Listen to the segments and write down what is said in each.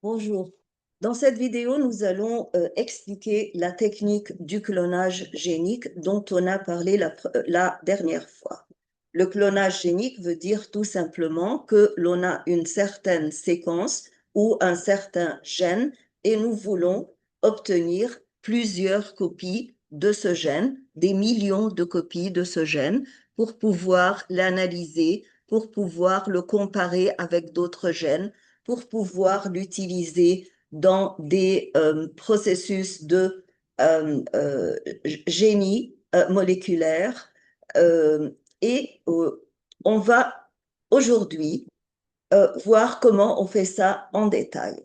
Bonjour. Dans cette vidéo, nous allons expliquer la technique du clonage génique dont on a parlé la dernière fois. Le clonage génique veut dire tout simplement que l'on a une certaine séquence ou un certain gène et nous voulons obtenir plusieurs copies de ce gène, des millions de copies de ce gène pour pouvoir l'analyser, pour pouvoir le comparer avec d'autres gènes pour pouvoir l'utiliser dans des processus de génie moléculaire. Euh, et on va aujourd'hui voir comment on fait ça en détail.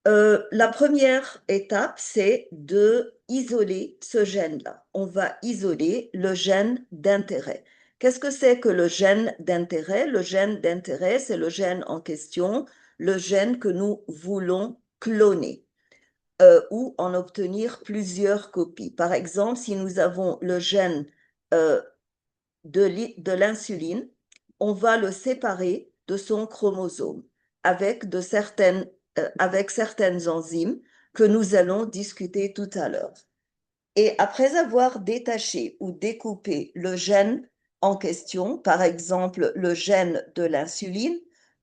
La première étape, c'est de isoler ce gène-là. On va isoler le gène d'intérêt. Qu'est-ce que c'est que le gène d'intérêt? Le gène d'intérêt, c'est le gène en question, le gène que nous voulons cloner ou en obtenir plusieurs copies. Par exemple, si nous avons le gène euh, de l'insuline, on va le séparer de son chromosome avec certaines enzymes que nous allons discuter tout à l'heure. Et après avoir détaché ou découpé le gène en question, par exemple le gène de l'insuline,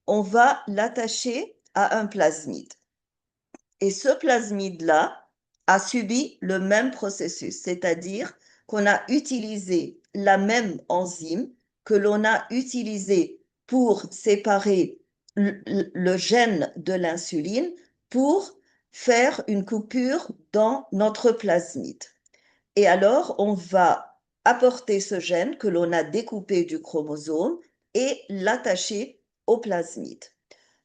on va l'attacher à un plasmide. Et ce plasmide-là a subi le même processus, c'est-à-dire qu'on a utilisé la même enzyme que l'on a utilisée pour séparer le gène de l'insuline pour faire une coupure dans notre plasmide. Et alors, on va apporter ce gène que l'on a découpé du chromosome et l'attacher au plasmide.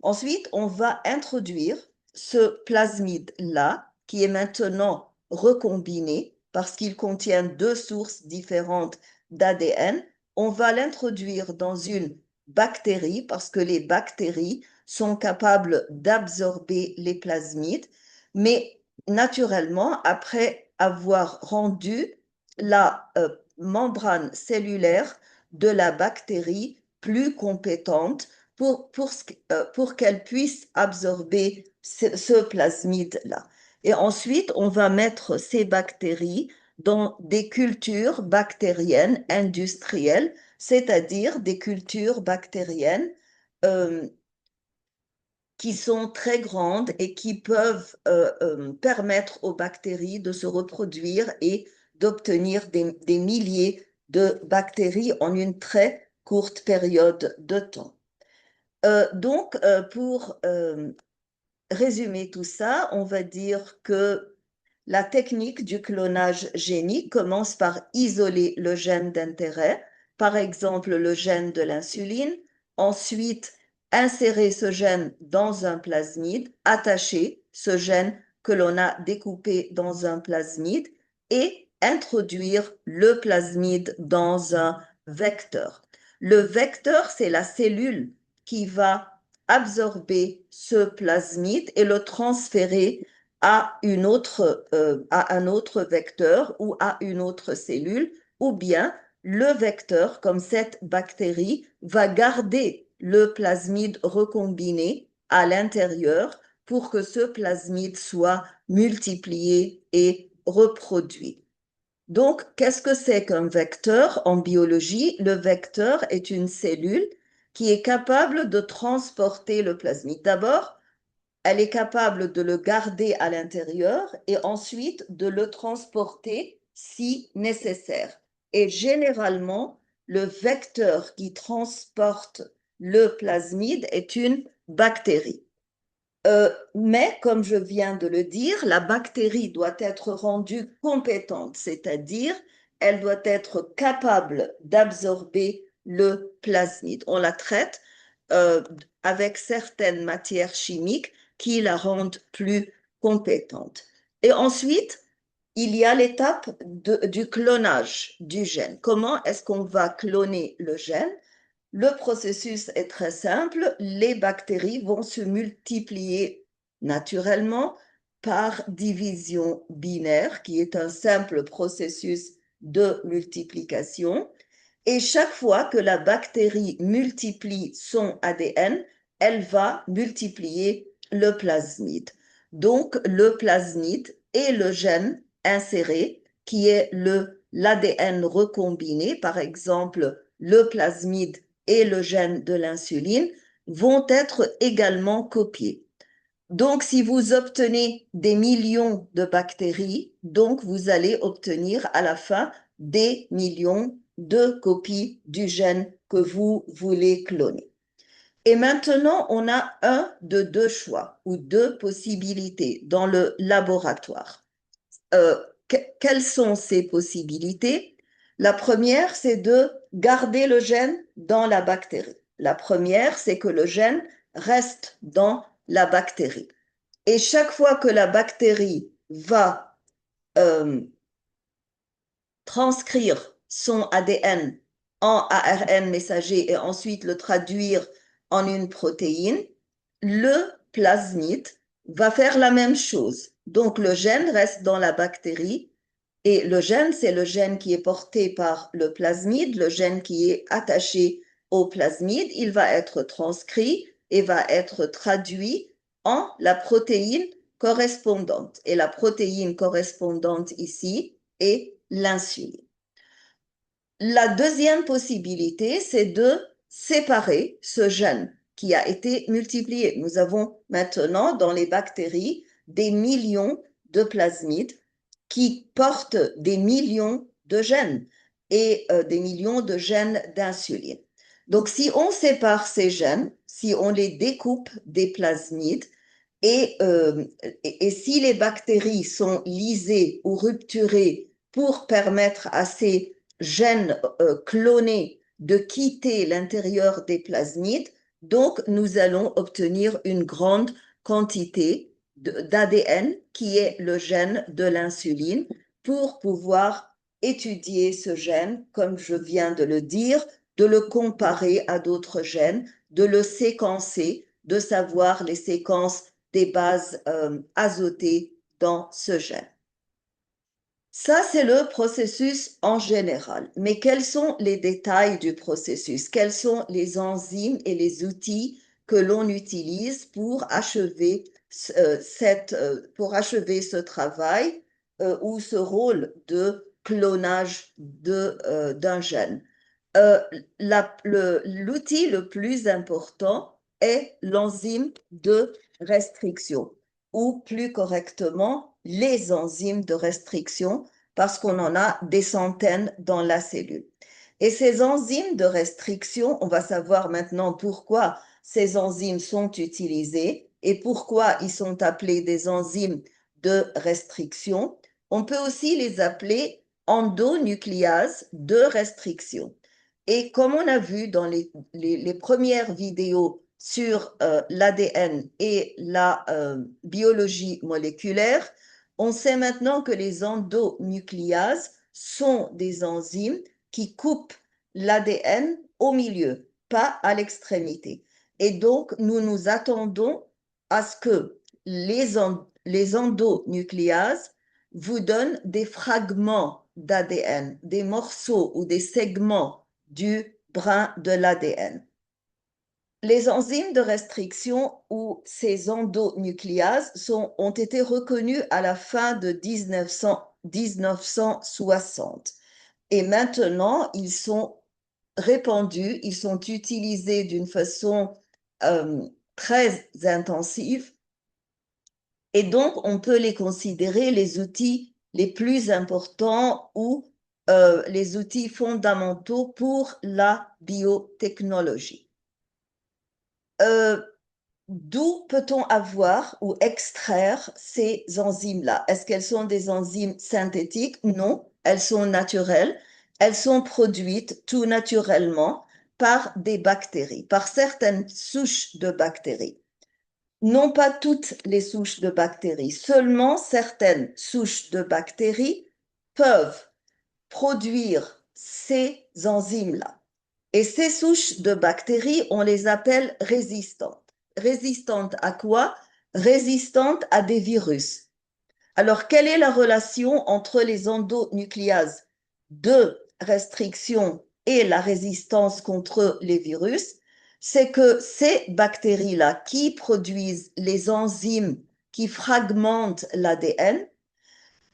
Ensuite, on va introduire ce plasmide-là, qui est maintenant recombiné parce qu'il contient deux sources différentes d'ADN. On va l'introduire dans une bactérie parce que les bactéries sont capables d'absorber les plasmides, mais naturellement, après avoir rendu la membrane cellulaire de la bactérie plus compétente pour qu'elle puisse absorber ce plasmide-là. Et ensuite, on va mettre ces bactéries dans des cultures bactériennes industrielles, c'est-à-dire des cultures bactériennes euh, qui sont très grandes et qui peuvent permettre aux bactéries de se reproduire et d'obtenir des milliers de bactéries en une très courte période de temps. Pour résumer tout ça, on va dire que la technique du clonage génique commence par isoler le gène d'intérêt, par exemple le gène de l'insuline, ensuite insérer ce gène dans un plasmide, attacher ce gène que l'on a découpé dans un plasmide et introduire le plasmide dans un vecteur. Le vecteur, c'est la cellule qui va absorber ce plasmide et le transférer à à un autre vecteur ou à une autre cellule, ou bien le vecteur, comme cette bactérie, va garder le plasmide recombiné à l'intérieur pour que ce plasmide soit multiplié et reproduit. Donc, qu'est-ce que c'est qu'un vecteur en biologie? Le vecteur est une cellule qui est capable de transporter le plasmide. D'abord, elle est capable de le garder à l'intérieur et ensuite de le transporter si nécessaire. Et généralement, le vecteur qui transporte le plasmide est une bactérie. Mais comme je viens de le dire, la bactérie doit être rendue compétente, c'est-à-dire elle doit être capable d'absorber le plasmide. On la traite euh, avec certaines matières chimiques qui la rendent plus compétente. Et ensuite, il y a l'étape du clonage du gène. Comment est-ce qu'on va cloner le gène? Le processus est très simple. Les bactéries vont se multiplier naturellement par division binaire, qui est un simple processus de multiplication. Et chaque fois que la bactérie multiplie son ADN, elle va multiplier le plasmide. Donc, le plasmide et le gène inséré, qui est l'ADN recombiné, par exemple, le plasmide et le gène de l'insuline, vont être également copiés. Donc, si vous obtenez des millions de bactéries, donc vous allez obtenir à la fin des millions de copies du gène que vous voulez cloner. Et maintenant, on a un de deux choix ou deux possibilités dans le laboratoire. Quelles sont ces possibilités? La première, c'est de garder le gène dans la bactérie. La première, c'est que le gène reste dans la bactérie. Et chaque fois que la bactérie va euh, transcrire son ADN en ARN messager et ensuite le traduire en une protéine, le plasmide va faire la même chose. Donc le gène reste dans la bactérie et le gène, c'est le gène qui est porté par le plasmide, le gène qui est attaché au plasmide, il va être transcrit et va être traduit en la protéine correspondante. Et la protéine correspondante ici est l'insuline. La deuxième possibilité, c'est de séparer ce gène qui a été multiplié. Nous avons maintenant dans les bactéries des millions de plasmides qui portent des millions de gènes et des millions de gènes d'insuline. Donc, si on sépare ces gènes, si on les découpe des plasmides, et si les bactéries sont lysées ou rupturées pour permettre à ces gènes clonés de quitter l'intérieur des plasmides, donc nous allons obtenir une grande quantité d'ADN qui est le gène de l'insuline pour pouvoir étudier ce gène, comme je viens de le dire, de le comparer à d'autres gènes, de le séquencer, de savoir les séquences des bases azotées dans ce gène. Ça, c'est le processus en général. Mais quels sont les détails du processus? Quels sont les enzymes et les outils que l'on utilise pour achever pour achever ce travail ou ce rôle de clonage d'un gène? L'outil le plus important est l'enzyme de restriction, ou plus correctement, les enzymes de restriction, parce qu'on en a des centaines dans la cellule. Et ces enzymes de restriction, on va savoir maintenant pourquoi ces enzymes sont utilisées et pourquoi ils sont appelés des enzymes de restriction. On peut aussi les appeler endonucléases de restriction. Et comme on a vu dans les premières vidéos sur l'ADN et la biologie moléculaire, on sait maintenant que les endonucléases sont des enzymes qui coupent l'ADN au milieu, pas à l'extrémité. Et donc, nous nous attendons à ce que les endonucléases vous donnent des fragments d'ADN, des morceaux ou des segments du brin de l'ADN. Les enzymes de restriction ou ces endonucléases ont été reconnues à la fin de 1960. Et maintenant, ils sont répandus, ils sont utilisés d'une façon très intensive. Et donc, on peut les considérer les outils les plus importants ou les outils fondamentaux pour la biotechnologie. D'où peut-on avoir ou extraire ces enzymes-là? Est-ce qu'elles sont des enzymes synthétiques? Non, elles sont naturelles. Elles sont produites tout naturellement par des bactéries, par certaines souches de bactéries. Non pas toutes les souches de bactéries, seulement certaines souches de bactéries peuvent produire ces enzymes-là. Et ces souches de bactéries, on les appelle résistantes. Résistantes à quoi? Résistantes à des virus. Alors, quelle est la relation entre les endonucléases de restriction et la résistance contre les virus? c'est que ces bactéries-là qui produisent les enzymes qui fragmentent l'ADN,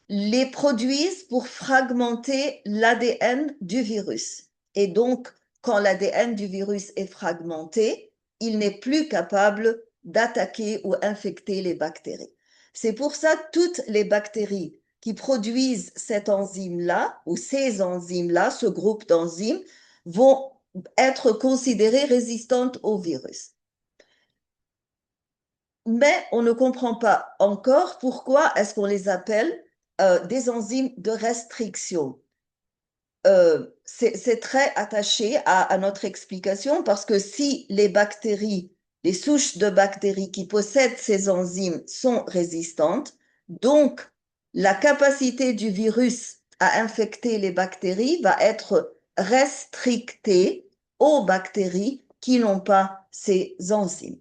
les produisent pour fragmenter l'ADN du virus. Et donc, quand l'ADN du virus est fragmenté, il n'est plus capable d'attaquer ou infecter les bactéries. C'est pour ça que toutes les bactéries qui produisent cette enzyme-là, ou ces enzymes-là, ce groupe d'enzymes, vont être considérées résistantes au virus. Mais on ne comprend pas encore pourquoi est-ce qu'on les appelle des enzymes de restriction. C'est très attaché à notre explication parce que si les bactéries, les souches de bactéries qui possèdent ces enzymes sont résistantes, donc la capacité du virus à infecter les bactéries va être restrictée aux bactéries qui n'ont pas ces enzymes.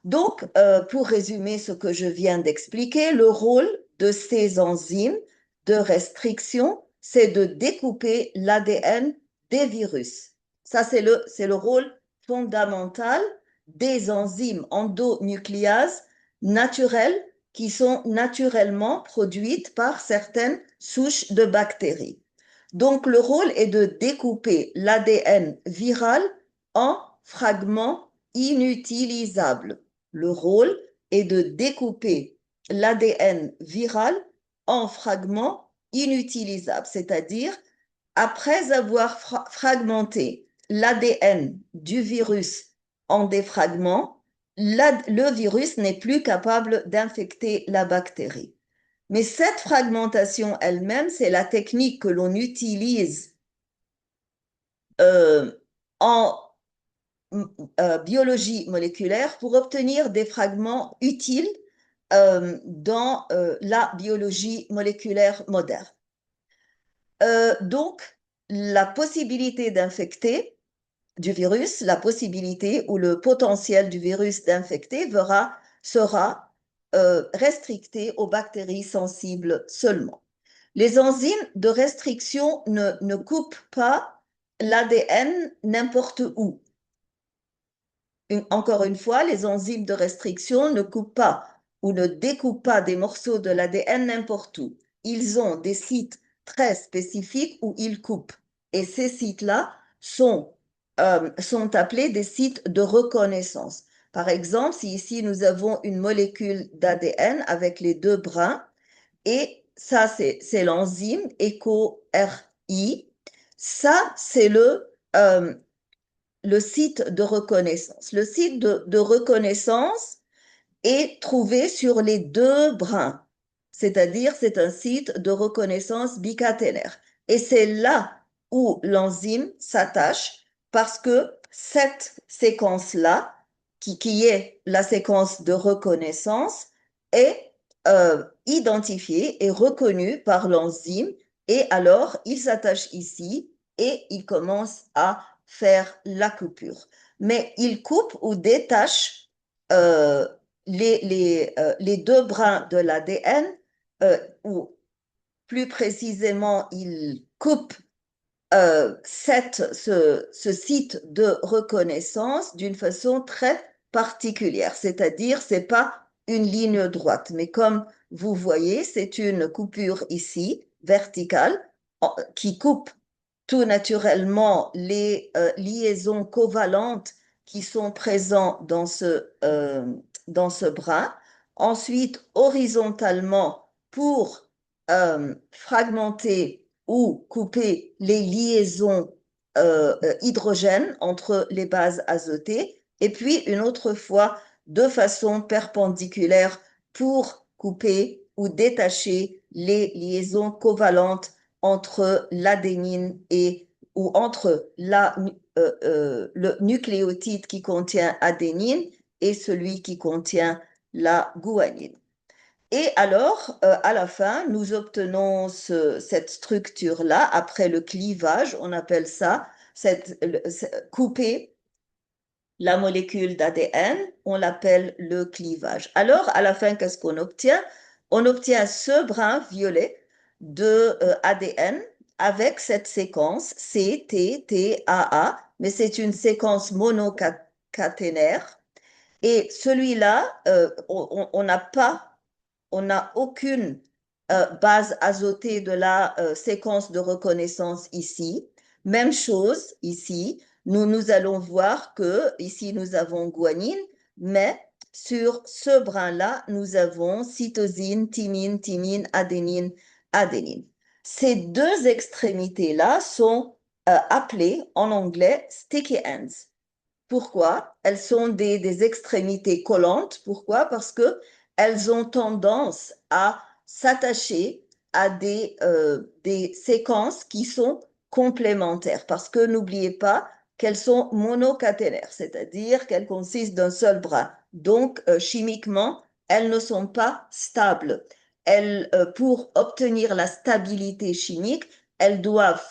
Donc, pour résumer ce que je viens d'expliquer, le rôle de ces enzymes de restriction, c'est de découper l'ADN des virus. Ça, c'est le rôle fondamental des enzymes endonucléases naturelles qui sont naturellement produites par certaines souches de bactéries. Donc, le rôle est de découper l'ADN viral en fragments inutilisables. Le rôle est de découper l'ADN viral en fragments inutilisables, c'est-à-dire après avoir fragmenté l'ADN du virus en des fragments, le virus n'est plus capable d'infecter la bactérie. Mais cette fragmentation elle-même, c'est la technique que l'on utilise euh, en biologie moléculaire pour obtenir des fragments utiles dans la biologie moléculaire moderne. Donc, la possibilité d'infecter du virus, la possibilité ou le potentiel du virus d'infecter sera restricté aux bactéries sensibles seulement. Les enzymes de restriction ne coupent pas l'ADN n'importe où. Encore une fois, les enzymes de restriction ne coupent pas ou ne découpent pas des morceaux de l'ADN n'importe où. Ils ont des sites très spécifiques où ils coupent. Et ces sites-là sont appelés des sites de reconnaissance. Par exemple, si ici nous avons une molécule d'ADN avec les deux brins, et ça c'est l'enzyme EcoRI, ça c'est le site de reconnaissance. Le site de reconnaissance est trouvé sur les deux brins, c'est-à-dire c'est un site de reconnaissance bicaténaire. Et c'est là où l'enzyme s'attache parce que cette séquence-là, qui est la séquence de reconnaissance, est identifiée et reconnue par l'enzyme. Et alors, il s'attache ici et il commence à faire la coupure. Mais il coupe ou détache les deux brins de l'ADN, ou plus précisément, il coupe ce site de reconnaissance d'une façon très particulière, c'est-à-dire c'est pas une ligne droite, mais comme vous voyez, c'est une coupure ici, verticale, qui coupe tout naturellement les liaisons covalentes qui sont présentes dans ce bras. Ensuite, horizontalement, pour fragmenter ou couper les liaisons hydrogènes entre les bases azotées. Et puis, une autre fois, de façon perpendiculaire pour couper ou détacher les liaisons covalentes entre l'adénine ou entre le nucléotide qui contient adénine et celui qui contient la guanine. Et alors, à la fin, nous obtenons cette structure-là, après le clivage, on appelle ça, couper la molécule d'ADN, on l'appelle le clivage. Alors, à la fin, qu'est-ce qu'on obtient? On obtient ce brin violet de ADN avec cette séquence C, T, T, A, A, mais c'est une séquence monocaténaire. Et celui-là, on n'a aucune base azotée de la séquence de reconnaissance ici. Même chose ici. Nous allons voir que ici, nous avons guanine, mais sur ce brin-là, nous avons cytosine, thymine, adénine. Ces deux extrémités-là sont appelées en anglais sticky ends. Pourquoi? Elles sont des extrémités collantes. Pourquoi? Parce que elles ont tendance à s'attacher à des séquences qui sont complémentaires. Parce que n'oubliez pas qu'elles sont monocaténaires, c'est-à-dire qu'elles consistent d'un seul bras. Donc, chimiquement, elles ne sont pas stables. Pour obtenir la stabilité chimique, elles doivent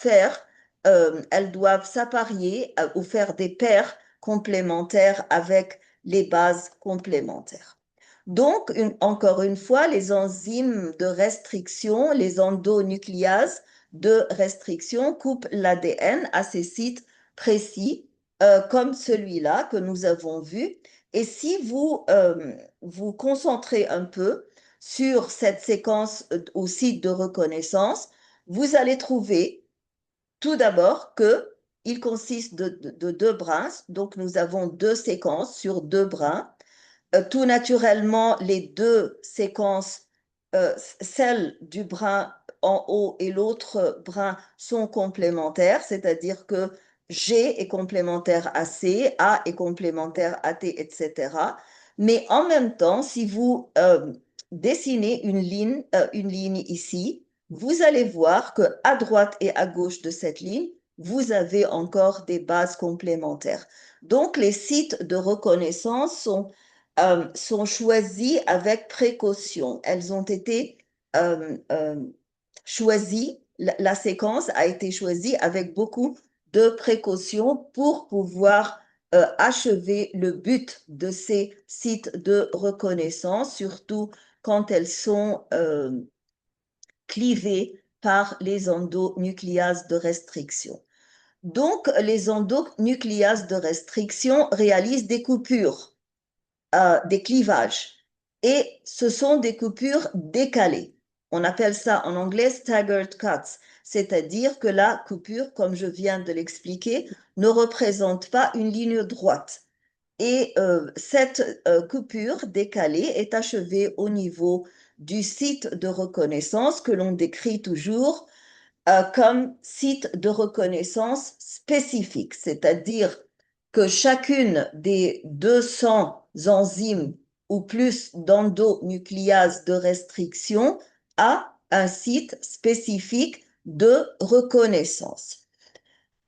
s'apparier ou faire des paires complémentaires avec les bases complémentaires. Donc, encore une fois, les enzymes de restriction, les endonucléases de restriction coupent l'ADN à ces sites précis, comme celui-là que nous avons vu. Et si vous concentrez un peu sur cette séquence au site de reconnaissance, vous allez trouver tout d'abord que il consiste de deux brins, donc nous avons deux séquences sur deux brins. Tout naturellement, les deux séquences, celle du brin en haut et l'autre brin sont complémentaires, c'est-à-dire que G est complémentaire à C, A est complémentaire à T, etc. Mais en même temps, si vous dessinez une ligne ici, vous allez voir que à droite et à gauche de cette ligne, vous avez encore des bases complémentaires. Donc, les sites de reconnaissance sont choisies avec précaution. Elles ont été choisies, la séquence a été choisie avec beaucoup de précaution pour pouvoir achever le but de ces sites de reconnaissance, surtout quand elles sont clivées par les endonucléases de restriction. Donc, les endonucléases de restriction réalisent des coupures, des clivages, et ce sont des coupures décalées. On appelle ça en anglais staggered cuts, c'est-à-dire que la coupure, comme je viens de l'expliquer, ne représente pas une ligne droite. Et cette coupure décalée est achevée au niveau du site de reconnaissance que l'on décrit toujours comme site de reconnaissance spécifique, c'est-à-dire que chacune des 200 enzymes ou plus d'endonucléases de restriction a un site spécifique de reconnaissance.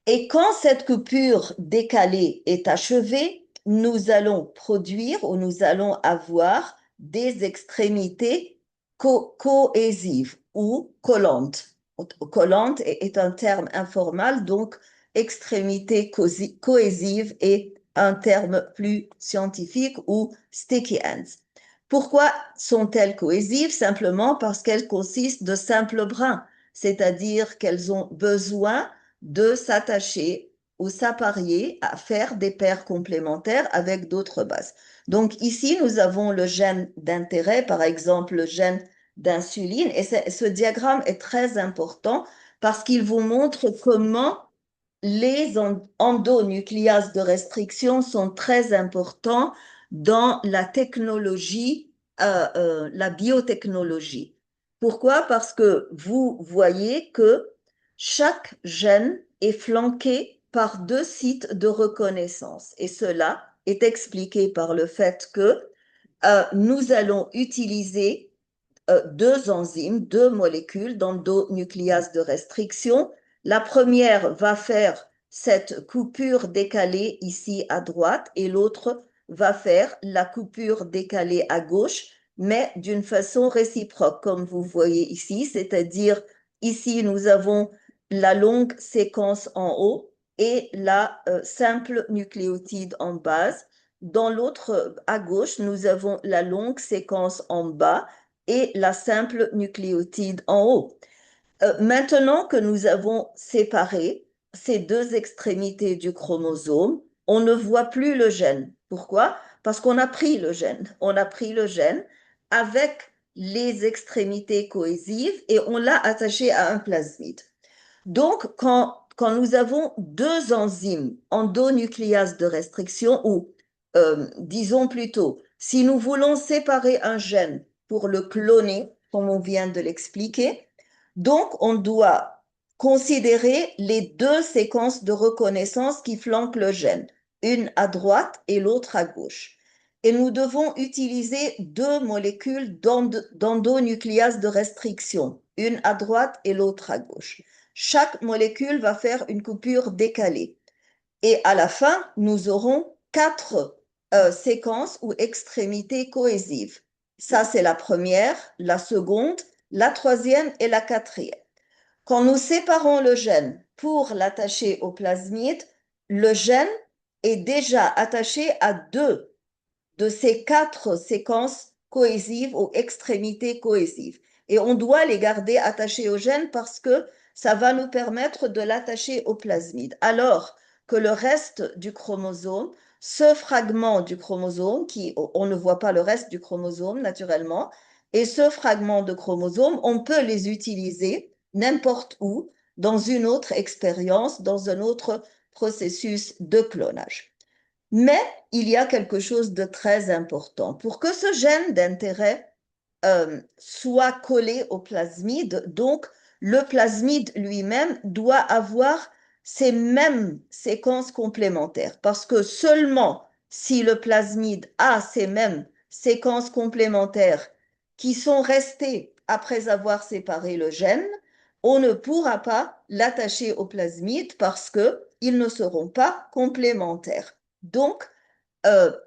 Et quand cette coupure décalée est achevée, nous allons produire ou nous allons avoir des extrémités cohésives ou collantes. Collante est un terme informal, donc extrémité cohésive est un terme plus scientifique ou sticky ends. Pourquoi sont-elles cohésives? Simplement parce qu'elles consistent de simples brins, c'est-à-dire qu'elles ont besoin de s'attacher ou s'apparier à faire des paires complémentaires avec d'autres bases. Donc ici, nous avons le gène d'intérêt, par exemple le gène d'insuline, et ce diagramme est très important parce qu'il vous montre comment les endonucléases de restriction sont très importants dans la technologie, la biotechnologie. Pourquoi? Parce que vous voyez que chaque gène est flanqué par deux sites de reconnaissance. Et cela est expliqué par le fait que nous allons utiliser deux enzymes, deux molécules d'endonucléase de restriction. La première va faire cette coupure décalée ici à droite et l'autre va faire la coupure décalée à gauche, mais d'une façon réciproque, comme vous voyez ici, c'est-à-dire ici nous avons la longue séquence en haut et la simple nucléotide en base. Dans l'autre, à gauche, nous avons la longue séquence en bas et la simple nucléotide en haut. Maintenant que nous avons séparé ces deux extrémités du chromosome, on ne voit plus le gène. Pourquoi? Parce qu'on a pris le gène. On a pris le gène avec les extrémités cohésives et on l'a attaché à un plasmide. Donc, quand nous avons deux enzymes endonucléases de restriction, ou disons plutôt, si nous voulons séparer un gène pour le cloner, comme on vient de l'expliquer, donc on doit considérer les deux séquences de reconnaissance qui flanquent le gène, une à droite et l'autre à gauche. Et nous devons utiliser deux molécules d'endonucléase de restriction, une à droite et l'autre à gauche. Chaque molécule va faire une coupure décalée. Et à la fin, nous aurons quatre séquences ou extrémités cohésives. Ça, c'est la première, la seconde, la troisième et la quatrième. Quand nous séparons le gène pour l'attacher au plasmide, le gène est déjà attaché à deux de ces quatre séquences cohésives ou extrémités cohésives. Et on doit les garder attachés au gène parce que ça va nous permettre de l'attacher au plasmide. Alors que le reste du chromosome, ce fragment du chromosome, on ne voit pas le reste du chromosome naturellement, et ce fragment de chromosome, on peut les utiliser n'importe où, dans une autre expérience, dans un autre processus de clonage. Mais il y a quelque chose de très important. Pour que ce gène d'intérêt soit collé au plasmide, donc le plasmide lui-même doit avoir ces mêmes séquences complémentaires. Parce que seulement si le plasmide a ces mêmes séquences complémentaires qui sont restées après avoir séparé le gène, on ne pourra pas l'attacher au plasmide parce qu'ils ne seront pas complémentaires. Donc,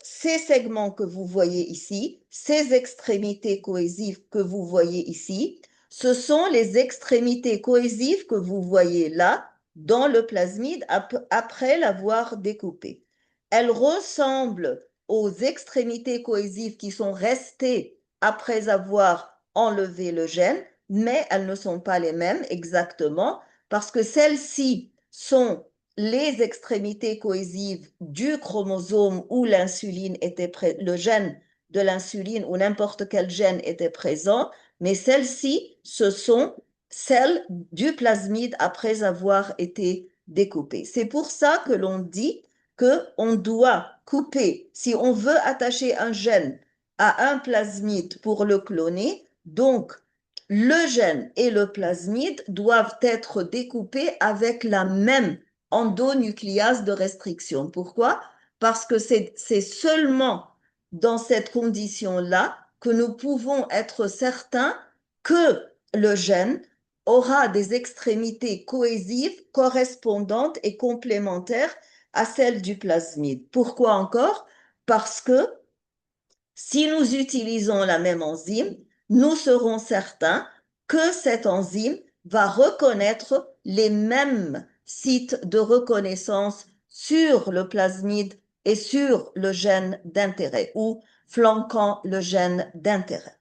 ces segments que vous voyez ici, ces extrémités cohésives que vous voyez ici, ce sont les extrémités cohésives que vous voyez là dans le plasmide après l'avoir découpé. Elles ressemblent aux extrémités cohésives qui sont restées après avoir enlevé le gène, mais elles ne sont pas les mêmes exactement parce que celles-ci sont les extrémités cohésives du chromosome où l'insuline était le gène de l'insuline ou n'importe quel gène était présent, mais celles-ci, ce sont celles du plasmide après avoir été découpées. C'est pour ça que l'on dit qu'on doit couper, si on veut attacher un gène à un plasmide pour le cloner, donc le gène et le plasmide doivent être découpés avec la même endonucléase de restriction. Pourquoi? Parce que c'est seulement dans cette condition-là que nous pouvons être certains que le gène aura des extrémités cohésives correspondantes et complémentaires à celles du plasmide. Pourquoi encore? Parce que si nous utilisons la même enzyme, nous serons certains que cette enzyme va reconnaître les mêmes sites de reconnaissance sur le plasmide et sur le gène d'intérêt ou flanquant le gène d'intérêt.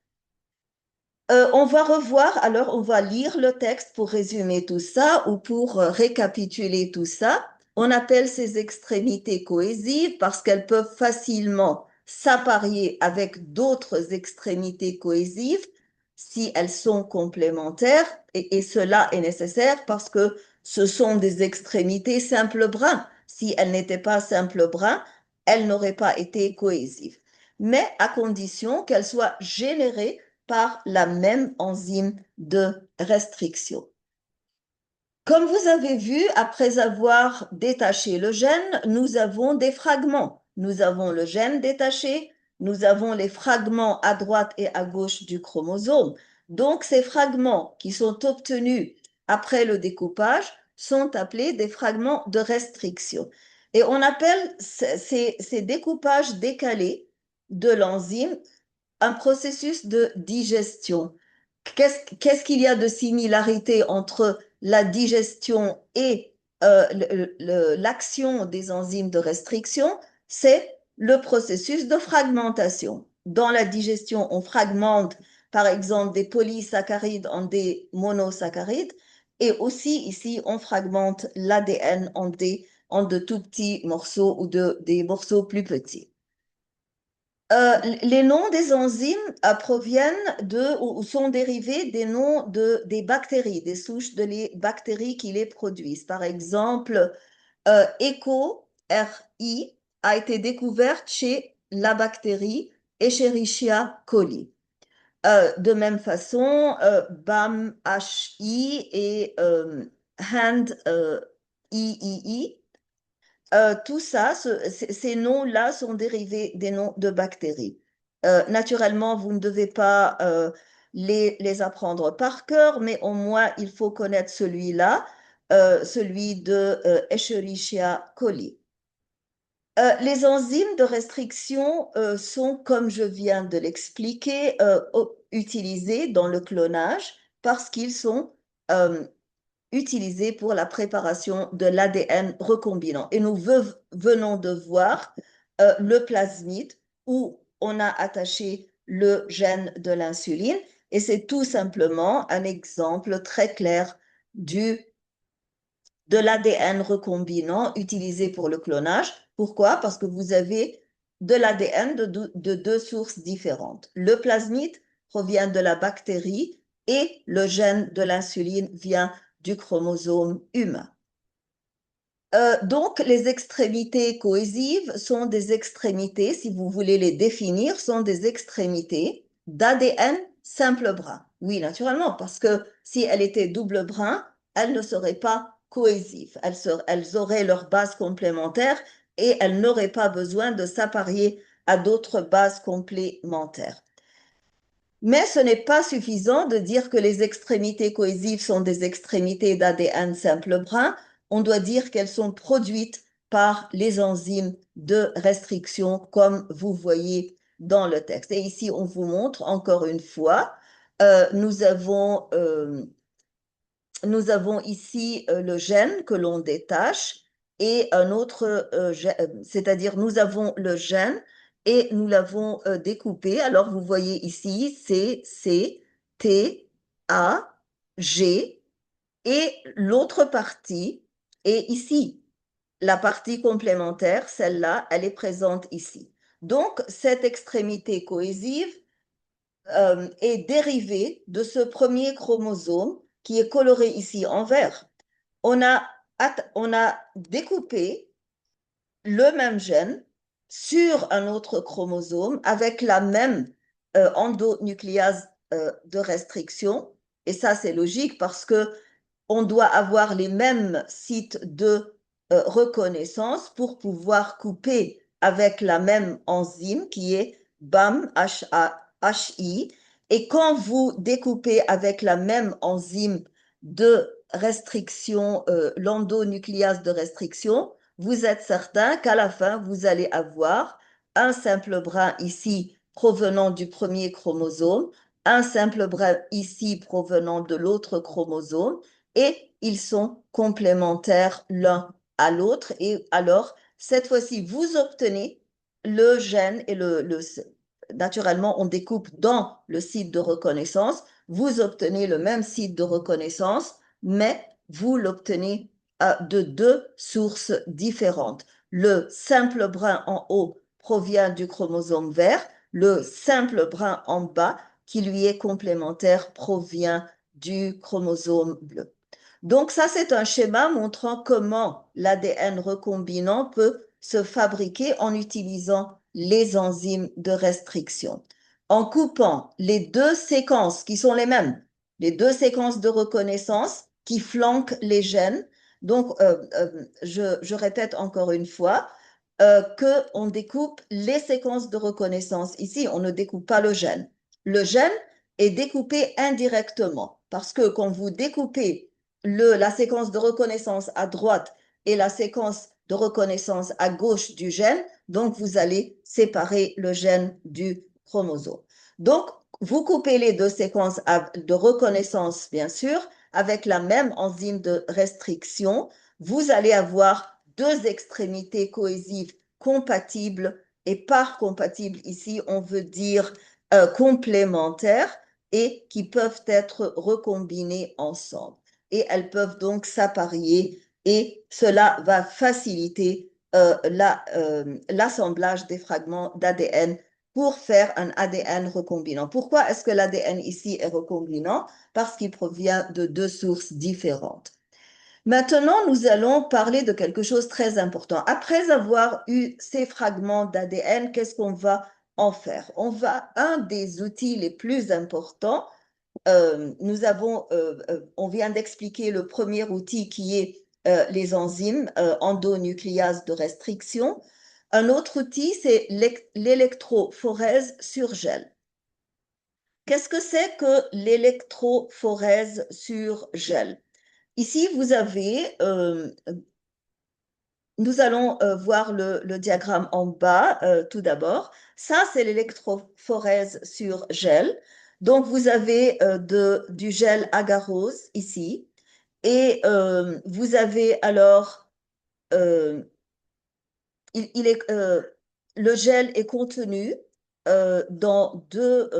On va revoir, alors on va lire le texte pour résumer tout ça ou pour récapituler tout ça. On appelle ces extrémités cohésives parce qu'elles peuvent facilement s'apparier avec d'autres extrémités cohésives si elles sont complémentaires et cela est nécessaire parce que ce sont des extrémités simples brins. Si elles n'étaient pas simples brins, elles n'auraient pas été cohésives, mais à condition qu'elles soient générées par la même enzyme de restriction. Comme vous avez vu, après avoir détaché le gène, nous avons des fragments. Nous avons le gène détaché, nous avons les fragments à droite et à gauche du chromosome. Donc, ces fragments qui sont obtenus après le découpage sont appelés des fragments de restriction. Et on appelle ces découpages décalés de l'enzyme un processus de digestion. Qu'est-ce qu'il y a de similarité entre la digestion et l'action des enzymes de restriction? C'est le processus de fragmentation. Dans la digestion, on fragmente par exemple des polysaccharides en des monosaccharides et aussi ici, on fragmente l'ADN en des en de tout petits morceaux ou des morceaux plus petits. Les noms des enzymes proviennent ou sont dérivés des noms des bactéries, des souches de les bactéries qui les produisent. Par exemple, Echo, RI, a été découverte chez la bactérie Escherichia coli. De même façon, BAM, HI et HAND, III, tout ça, ces noms-là sont dérivés des noms de bactéries. Naturellement, vous ne devez pas les apprendre par cœur, mais au moins, il faut connaître celui-là, celui de Escherichia coli. Les enzymes de restriction sont, comme je viens de l'expliquer, utilisés dans le clonage parce qu'ils sont utilisés pour la préparation de l'ADN recombinant. Et nous venons de voir le plasmide où on a attaché le gène de l'insuline et c'est tout simplement un exemple très clair de l'ADN recombinant utilisé pour le clonage. Pourquoi? Parce que vous avez de l'ADN de deux sources différentes. Le plasmide provient de la bactérie et le gène de l'insuline vient du chromosome humain. Donc, les extrémités cohésives sont des extrémités, si vous voulez les définir, sont des extrémités d'ADN simple brin. Oui, naturellement, parce que si elle était double brin, elles ne seraient pas cohésives. Elles auraient leur base complémentaire et elles n'auraient pas besoin de s'apparier à d'autres bases complémentaires. Mais ce n'est pas suffisant de dire que les extrémités cohésives sont des extrémités d'ADN simple brin. On doit dire qu'elles sont produites par les enzymes de restriction, comme vous voyez dans le texte. Et ici, on vous montre encore une fois, nous avons ici le gène que l'on détache et un autre c'est-à-dire nous avons le gène et nous l'avons découpé. Alors vous voyez ici C, T, A, G et l'autre partie est ici. La partie complémentaire, celle-là, elle est présente ici. Donc cette extrémité cohésive est dérivée de ce premier chromosome qui est coloré ici en vert. On a découpé le même gène sur un autre chromosome avec la même endonucléase de restriction. Et ça, c'est logique parce que on doit avoir les mêmes sites de reconnaissance pour pouvoir couper avec la même enzyme qui est BAM, HI. Et quand vous découpez avec la même enzyme de restriction, l'endonucléase de restriction, vous êtes certain qu'à la fin, vous allez avoir un simple brin ici provenant du premier chromosome, un simple brin ici provenant de l'autre chromosome, et ils sont complémentaires l'un à l'autre. Et alors, cette fois-ci, vous obtenez le gène et naturellement, on découpe dans le site de reconnaissance, vous obtenez le même site de reconnaissance, mais vous l'obtenez de deux sources différentes. Le simple brin en haut provient du chromosome vert, le simple brin en bas, qui lui est complémentaire, provient du chromosome bleu. Donc ça, c'est un schéma montrant comment l'ADN recombinant peut se fabriquer en utilisant les enzymes de restriction. En coupant les deux séquences qui sont les mêmes, les deux séquences de reconnaissance qui flanquent les gènes. Donc, je répète encore une fois qu'on découpe les séquences de reconnaissance. Ici, on ne découpe pas le gène. Le gène est découpé indirectement parce que quand vous découpez la séquence de reconnaissance à droite et la séquence de reconnaissance à gauche du gène, donc vous allez séparer le gène du chromosome. Donc, vous coupez les deux séquences de reconnaissance, bien sûr, avec la même enzyme de restriction. Vous allez avoir deux extrémités cohésives compatibles, et par compatible, ici, on veut dire complémentaires et qui peuvent être recombinées ensemble. Et elles peuvent donc s'apparier et cela va faciliter l'assemblage des fragments d'ADN pour faire un ADN recombinant. Pourquoi est-ce que l'ADN ici est recombinant? Parce qu'il provient de deux sources différentes. Maintenant, nous allons parler de quelque chose de très important. Après avoir eu ces fragments d'ADN, qu'est-ce qu'on va en faire? Un des outils les plus importants, on vient d'expliquer le premier outil qui est les enzymes endonucléases de restriction. Un autre outil, c'est l'électrophorèse sur gel. Qu'est-ce que c'est que l'électrophorèse sur gel? Ici, nous allons voir le diagramme en bas tout d'abord. Ça, c'est l'électrophorèse sur gel. Donc, vous avez du gel agarose ici. Et vous avez alors, euh, le gel est contenu dans deux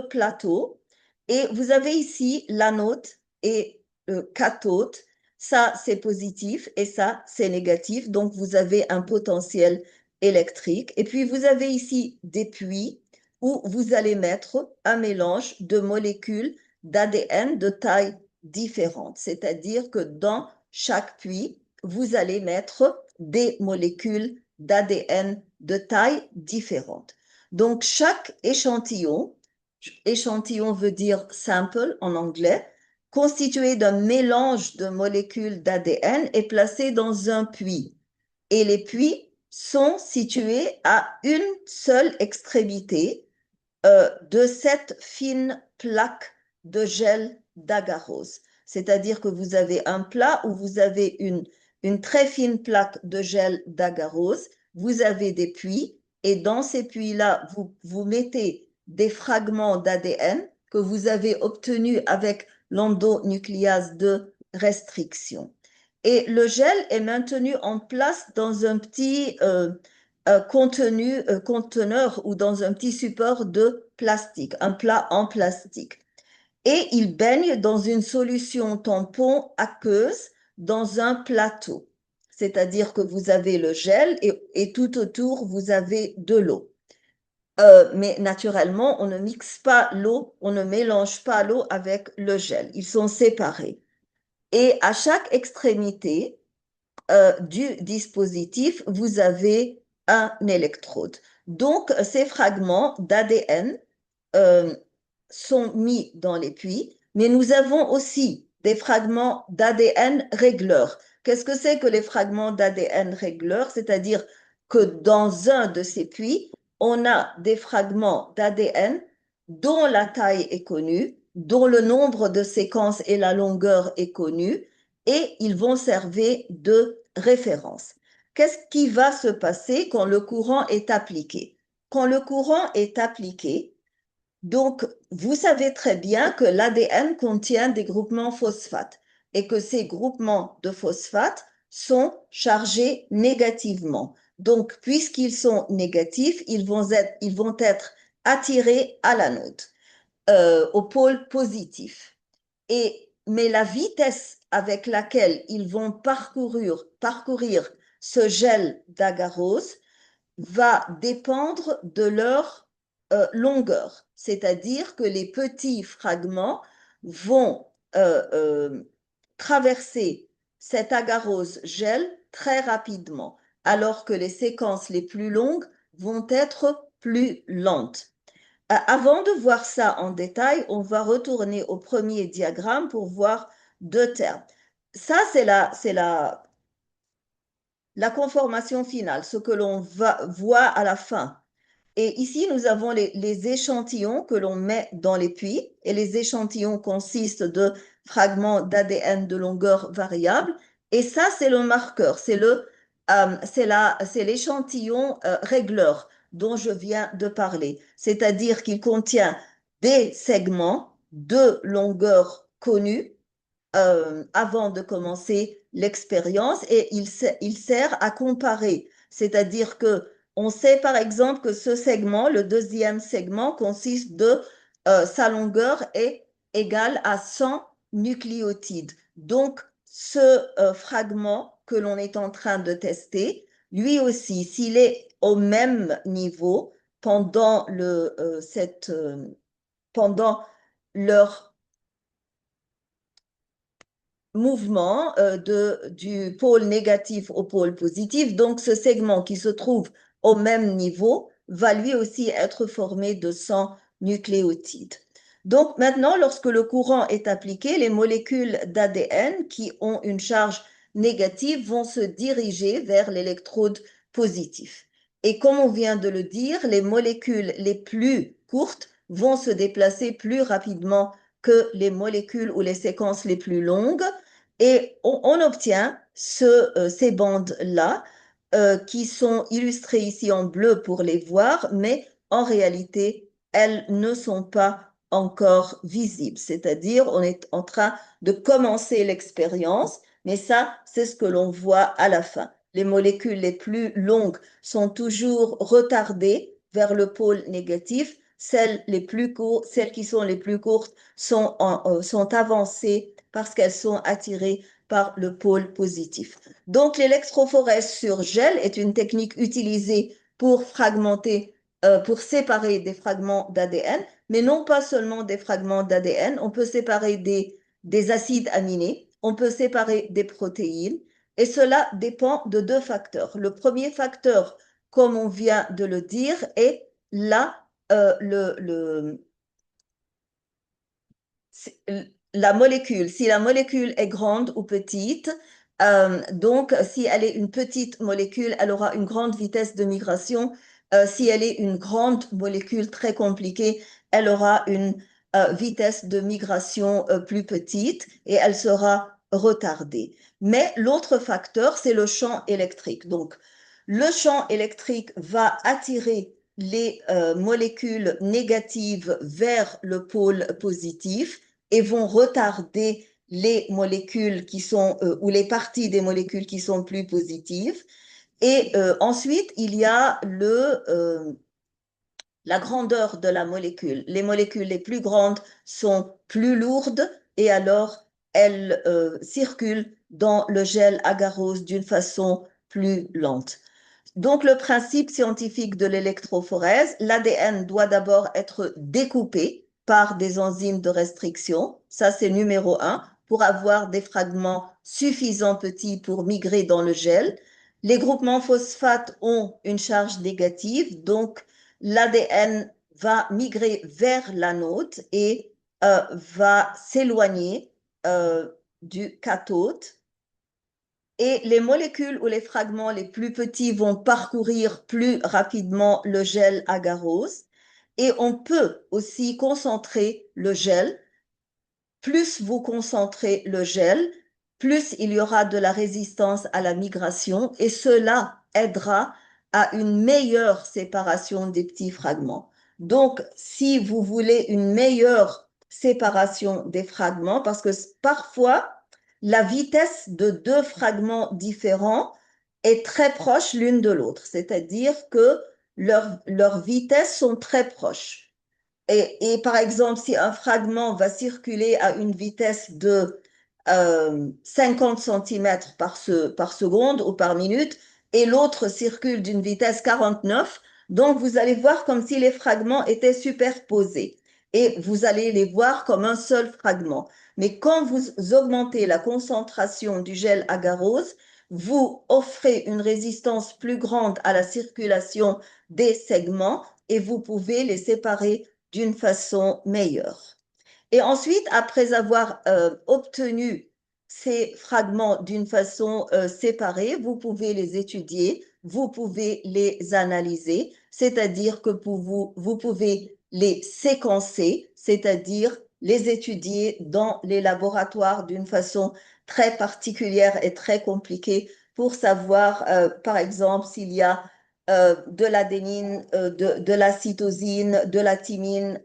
plateaux. Et vous avez ici l'anode et le cathode. Ça, c'est positif et ça, c'est négatif. Donc, vous avez un potentiel électrique. Et puis, vous avez ici des puits où vous allez mettre un mélange de molécules d'ADN de taille différente. C'est-à-dire que dans chaque puits, vous allez mettre des molécules d'ADN de taille différente. Donc, chaque échantillon veut dire sample en anglais, constitué d'un mélange de molécules d'ADN est placé dans un puits. Et les puits sont situés à une seule extrémité de cette fine plaque de gel d'agarose. C'est-à-dire que vous avez un plat où vous avez une très fine plaque de gel d'agarose, vous avez des puits, et dans ces puits-là, vous mettez des fragments d'ADN que vous avez obtenus avec l'endonucléase de restriction. Et le gel est maintenu en place dans un petit conteneur ou dans un petit support de plastique, un plat en plastique. Et il baigne dans une solution tampon aqueuse dans un plateau. C'est-à-dire que vous avez le gel et tout autour, vous avez de l'eau. Mais naturellement, on ne mixe pas l'eau, on ne mélange pas l'eau avec le gel. Ils sont séparés. Et à chaque extrémité, du dispositif, vous avez un électrode. Donc, ces fragments d'ADN euh, sont mis dans les puits, mais nous avons aussi des fragments d'ADN régleurs. Qu'est-ce que c'est que les fragments d'ADN régleurs? C'est-à-dire que dans un de ces puits, on a des fragments d'ADN dont la taille est connue, dont le nombre de séquences et la longueur est connue, et ils vont servir de référence. Qu'est-ce qui va se passer quand le courant est appliqué? Quand le courant est appliqué, donc vous savez très bien que l'ADN contient des groupements phosphates et que ces groupements de phosphates sont chargés négativement. Donc, puisqu'ils sont négatifs, ils vont être attirés à l'anode, au pôle positif. Mais la vitesse avec laquelle ils vont parcourir ce gel d'agarose va dépendre de leur longueur. C'est-à-dire que les petits fragments vont traverser cet agarose gel très rapidement, alors que les séquences les plus longues vont être plus lentes. Avant de voir ça en détail, on va retourner au premier diagramme pour voir deux termes. Ça, la conformation finale, ce que l'on voit à la fin. Et ici, nous avons les échantillons que l'on met dans les puits. Et les échantillons consistent de fragments d'ADN de longueur variable. Et ça, c'est le marqueur, c'est l'échantillon régleur dont je viens de parler. C'est-à-dire qu'il contient des segments de longueur connue avant de commencer l'expérience et il sert à comparer. C'est-à-dire que on sait par exemple que ce segment, le deuxième segment, consiste de sa longueur est égale à 100 nucléotides. Donc, ce fragment que l'on est en train de tester, lui aussi, s'il est au même niveau pendant pendant leur mouvement du pôle négatif au pôle positif. Donc, ce segment qui se trouve au même niveau va lui aussi être formé de 100 nucléotides. Donc, maintenant, lorsque le courant est appliqué, les molécules d'ADN qui ont une charge négative vont se diriger vers l'électrode positive. Et comme on vient de le dire, les molécules les plus courtes vont se déplacer plus rapidement que les molécules ou les séquences les plus longues et on obtient ces bandes-là qui sont illustrées ici en bleu pour les voir, mais en réalité, elles ne sont pas encore visibles. C'est-à-dire, on est en train de commencer l'expérience, mais ça, c'est ce que l'on voit à la fin. Les molécules les plus longues sont toujours retardées vers le pôle négatif. Celles qui sont les plus courtes sont avancées parce qu'elles sont attirées par le pôle positif. Donc, l'électrophorèse sur gel est une technique utilisée pour pour séparer des fragments d'ADN, mais non pas seulement des fragments d'ADN. On peut séparer des acides aminés, on peut séparer des protéines, et cela dépend de deux facteurs. Le premier facteur, comme on vient de le dire, est le, la molécule, si la molécule est grande ou petite, donc si elle est une petite molécule, elle aura une grande vitesse de migration. Si elle est une grande molécule très compliquée, elle aura une vitesse de migration plus petite et elle sera retardée. Mais l'autre facteur, c'est le champ électrique. Donc, le champ électrique va attirer les molécules négatives vers le pôle positif et vont retarder les molécules ou les parties des molécules qui sont plus positives. Et ensuite, il y a la grandeur de la molécule. Les molécules les plus grandes sont plus lourdes et alors elles circulent dans le gel agarose d'une façon plus lente. Donc, le principe scientifique de l'électrophorèse, l'ADN doit d'abord être découpé par des enzymes de restriction. Ça, c'est numéro un, pour avoir des fragments suffisants petits pour migrer dans le gel. Les groupements phosphates ont une charge négative, donc l'ADN va migrer vers l'anode et va s'éloigner du cathode et les molécules ou les fragments les plus petits vont parcourir plus rapidement le gel agarose et on peut aussi concentrer le gel. Plus vous concentrez le gel, plus il y aura de la résistance à la migration et cela aidera à une meilleure séparation des petits fragments. Donc, si vous voulez une meilleure séparation des fragments, parce que parfois, la vitesse de deux fragments différents est très proche l'une de l'autre, c'est-à-dire que leurs vitesses sont très proches. Et par exemple, si un fragment va circuler à une vitesse de 50 cm par seconde ou par minute, et l'autre circule d'une vitesse 49, donc vous allez voir comme si les fragments étaient superposés. Et vous allez les voir comme un seul fragment. Mais quand vous augmentez la concentration du gel agarose, vous offrez une résistance plus grande à la circulation des segments et vous pouvez les séparer d'une façon meilleure. Et ensuite, après avoir obtenu ces fragments d'une façon séparée, vous pouvez les étudier, vous pouvez les analyser, c'est-à-dire que vous pouvez les séquencer, c'est-à-dire les étudier dans les laboratoires d'une façon très particulière et très compliquée pour savoir, par exemple, s'il y a de l'adénine, de la cytosine, de la thymine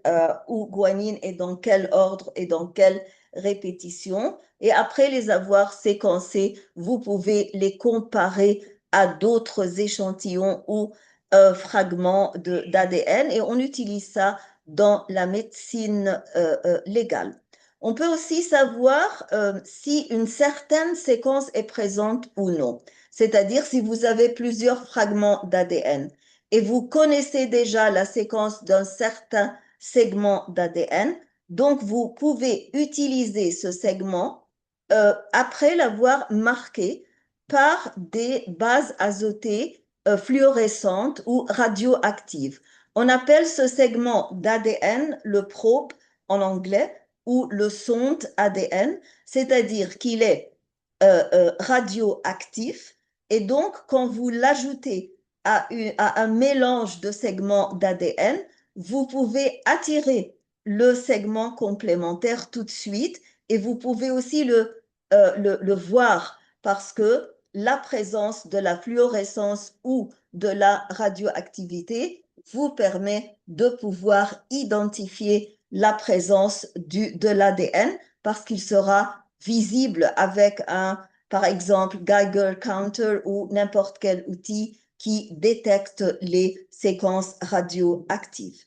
ou guanine et dans quel ordre et dans quelle répétition. Et après les avoir séquencés, vous pouvez les comparer à d'autres échantillons ou fragments d'ADN et on utilise ça dans la médecine légale. On peut aussi savoir si une certaine séquence est présente ou non. C'est-à-dire si vous avez plusieurs fragments d'ADN et vous connaissez déjà la séquence d'un certain segment d'ADN, donc vous pouvez utiliser ce segment après l'avoir marqué par des bases azotées fluorescentes ou radioactives. On appelle ce segment d'ADN le probe en anglais ou le sonde ADN, c'est-à-dire qu'il est radioactif et donc quand vous l'ajoutez à un mélange de segments d'ADN, vous pouvez attirer le segment complémentaire tout de suite et vous pouvez aussi le voir parce que la présence de la fluorescence ou de la radioactivité vous permet de pouvoir identifier la présence de l'ADN parce qu'il sera visible avec par exemple, Geiger counter ou n'importe quel outil qui détecte les séquences radioactives.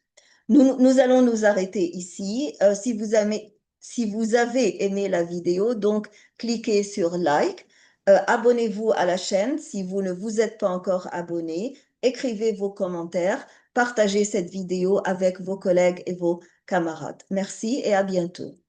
Nous allons nous arrêter ici. Si vous avez aimé la vidéo, donc cliquez sur like. Abonnez-vous à la chaîne si vous ne vous êtes pas encore abonné. Écrivez vos commentaires. Partagez cette vidéo avec vos collègues et vos camarades. Merci et à bientôt.